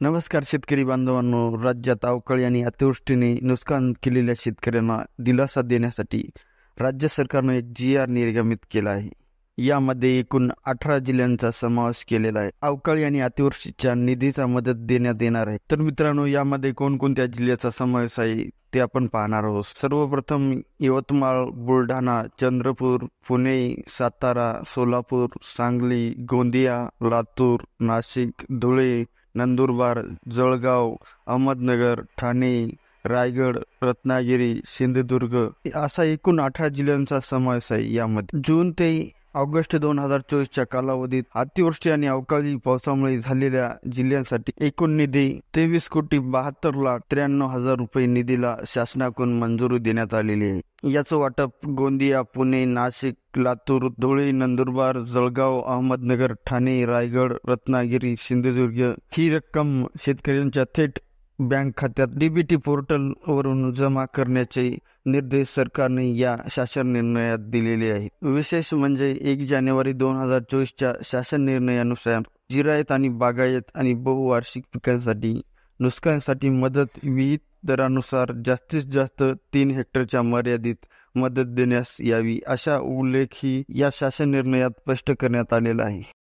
नमस्कार शेतकरी बांधवांनो, राज्यात अवकाळी आणि अतिवृष्टीने नुकसान केलेल्या शेतकऱ्यांना दिलासा देण्यासाठी राज्य सरकारने एक GR निर्गमित केला आहे. यामध्ये एकूण 18 जिल्ह्यांचा समावेश केलेला आहे. अवकाळी आणि अतिवृष्टीच्या निधीचा मदत देण्यात येणार आहे. तर मित्रांनो, यामध्ये कोणकोणत्या जिल्ह्याचा समावेश आहे ते आपण पाहणार आहोत. सर्वप्रथम यवतमाळ, बुलढाणा, चंद्रपूर, पुणे, सातारा, सोलापूर, सांगली, गोंदिया, लातूर, नाशिक, धुळे, नंदुरबार, जळगाव, अहमदनगर, ठाणे, रायगड, रत्नागिरी, सिंधुदुर्ग असा एकूण 18 जिल्ह्यांचा समावेश आहे. यामध्ये जून ते ऑगस्ट 2024च्या कालावधीत अतिवृष्टी आणि अवकाळी पावसामुळे झालेल्या जिल्ह्यांसाठी एकूण निधी 23,72,93,000 रुपये निधीला शासनाकडून मंजुरी देण्यात आलेली आहे. याचं वाटप गोंदिया, पुणे, नाशिक, लातूर, धुळे, नंदुरबार, जळगाव, अहमदनगर, ठाणे, रायगड, रत्नागिरी, सिंधुदुर्ग ही रक्कम शेतकऱ्यांच्या थेट बँक खात्यात DBT पोर्टल वरून जमा करण्याचे निर्देश सरकारने या शासन निर्णयात दिलेले आहेत. विशेष म्हणजे 1 जानेवारी 2024च्या शासन निर्णयानुसार जिरायत आणि बागायत आणि बहुवार्षिक पिकांसाठी नुकसानीसाठी मदत विहित दरानुसार जास्तीत जास्त 3 हेक्टरच्या मर्यादित मदत देण्यास यावी अशा उल्लेखही या शासन निर्णयात स्पष्ट करण्यात आलेला आहे.